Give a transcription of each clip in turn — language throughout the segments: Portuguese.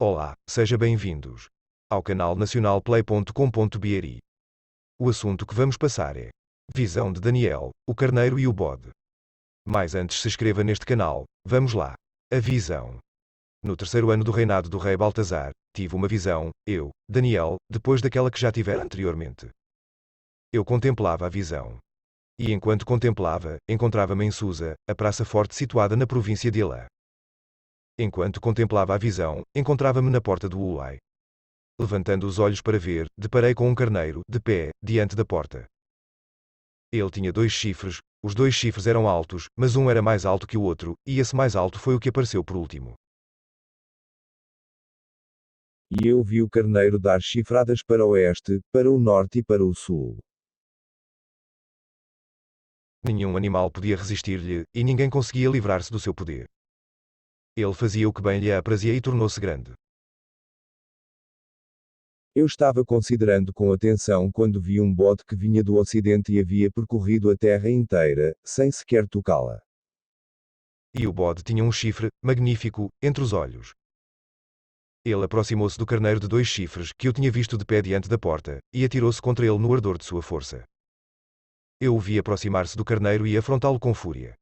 Olá, seja bem-vindos ao canal nacionalplay.com.br. O assunto que vamos passar é Visão de Daniel, o carneiro e o bode. Mas antes se inscreva neste canal, vamos lá. A visão. No terceiro ano do reinado do rei Baltazar, tive uma visão, eu, Daniel, depois daquela que já tivera anteriormente. Eu contemplava a visão. E enquanto contemplava, encontrava-me em Susa, a praça forte situada na província de Elã. Enquanto contemplava a visão, encontrava-me na porta do Ulai. Levantando os olhos para ver, deparei com um carneiro, de pé, diante da porta. Ele tinha 2 chifres, os 2 chifres eram altos, mas um era mais alto que o outro, e esse mais alto foi o que apareceu por último. E eu vi o carneiro dar chifradas para o oeste, para o norte e para o sul. Nenhum animal podia resistir-lhe, e ninguém conseguia livrar-se do seu poder. Ele fazia o que bem lhe aprazia e tornou-se grande. Eu estava considerando com atenção quando vi um bode que vinha do ocidente e havia percorrido a terra inteira, sem sequer tocá-la. E o bode tinha um chifre, magnífico, entre os olhos. Ele aproximou-se do carneiro de 2 chifres, que eu tinha visto de pé diante da porta, e atirou-se contra ele no ardor de sua força. Eu o vi aproximar-se do carneiro e afrontá-lo com fúria.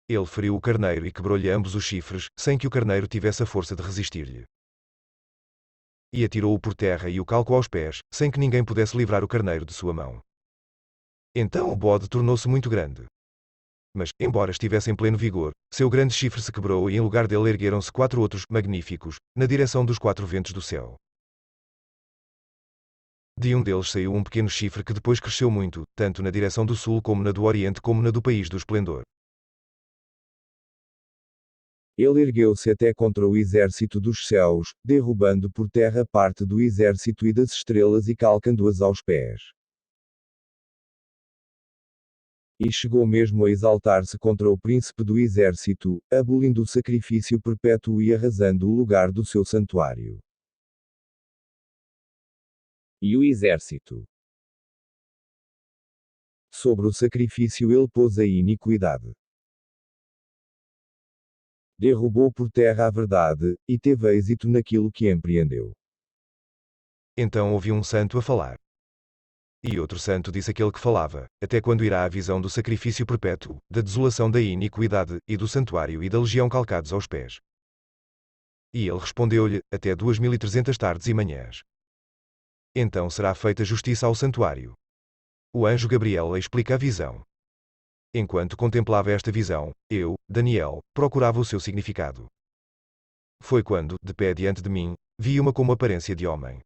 Ele feriu o carneiro e quebrou-lhe ambos os chifres, sem que o carneiro tivesse a força de resistir-lhe. E atirou-o por terra e o calcou aos pés, sem que ninguém pudesse livrar o carneiro de sua mão. Então o bode tornou-se muito grande. Mas, embora estivesse em pleno vigor, seu grande chifre se quebrou e em lugar dele ergueram-se 4 outros, magníficos, na direção dos 4 ventos do céu. De um deles saiu um pequeno chifre que depois cresceu muito, tanto na direção do sul como na do oriente como na do país do esplendor. Ele ergueu-se até contra o exército dos céus, derrubando por terra parte do exército e das estrelas e calcando-as aos pés. E chegou mesmo a exaltar-se contra o príncipe do exército, abolindo o sacrifício perpétuo e arrasando o lugar do seu santuário. E o exército. Sobre o sacrifício ele pôs a iniquidade. Derrubou por terra a verdade, e teve êxito naquilo que empreendeu. Então ouvi um santo a falar. E outro santo disse aquele que falava: até quando irá a visão do sacrifício perpétuo, da desolação da iniquidade, e do santuário e da legião calcados aos pés? E ele respondeu-lhe: até 2300 tardes e manhãs. Então será feita justiça ao santuário. O anjo Gabriel explica a visão. Enquanto contemplava esta visão, eu, Daniel, procurava o seu significado. Foi quando, de pé diante de mim, vi uma como aparência de homem.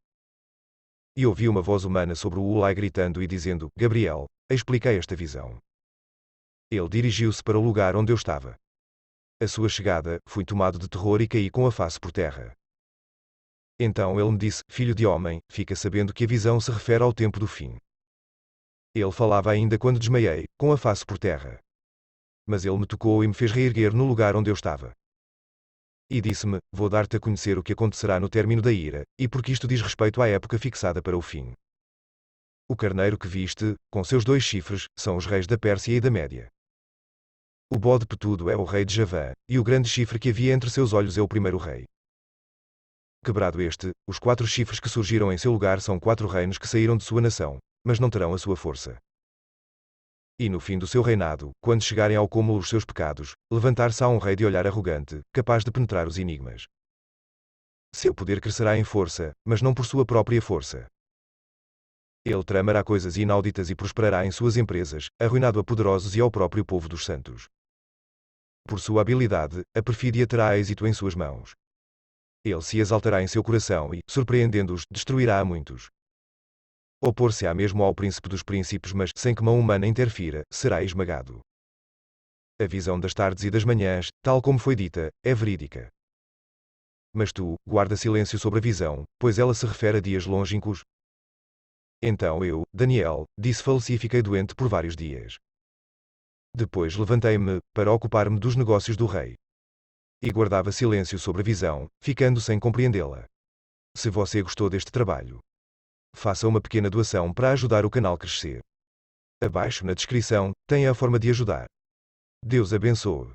E ouvi uma voz humana sobre o Ulai gritando e dizendo: Gabriel, expliquei esta visão. Ele dirigiu-se para o lugar onde eu estava. À sua chegada, fui tomado de terror e caí com a face por terra. Então ele me disse: Filho de homem, fica sabendo que a visão se refere ao tempo do fim. Ele falava ainda quando desmaiei, com a face por terra. Mas ele me tocou e me fez reerguer no lugar onde eu estava. E disse-me: Vou dar-te a conhecer o que acontecerá no término da ira, e porque isto diz respeito à época fixada para o fim. O carneiro que viste, com seus 2 chifres, são os reis da Pérsia e da Média. O bode petudo é o rei de Javã, e o grande chifre que havia entre seus olhos é o primeiro rei. Quebrado este, os 4 chifres que surgiram em seu lugar são 4 reinos que saíram de sua nação, mas não terão a sua força. E no fim do seu reinado, quando chegarem ao cúmulo os seus pecados, levantar-se-á um rei de olhar arrogante, capaz de penetrar os enigmas. Seu poder crescerá em força, mas não por sua própria força. Ele tramará coisas inauditas e prosperará em suas empresas, arruinado a poderosos e ao próprio povo dos santos. Por sua habilidade, a perfídia terá êxito em suas mãos. Ele se exaltará em seu coração e, surpreendendo-os, destruirá a muitos. Opor-se-á mesmo ao príncipe dos príncipes, mas, sem que mão humana interfira, será esmagado. A visão das tardes e das manhãs, tal como foi dita, é verídica. Mas tu, guarda silêncio sobre a visão, pois ela se refere a dias longínquos. Então eu, Daniel, faleci e fiquei doente por vários dias. Depois levantei-me, para ocupar-me dos negócios do rei. E guardava silêncio sobre a visão, ficando sem compreendê-la. Se você gostou deste trabalho, faça uma pequena doação para ajudar o canal a crescer. Abaixo na descrição, tem a forma de ajudar. Deus abençoe.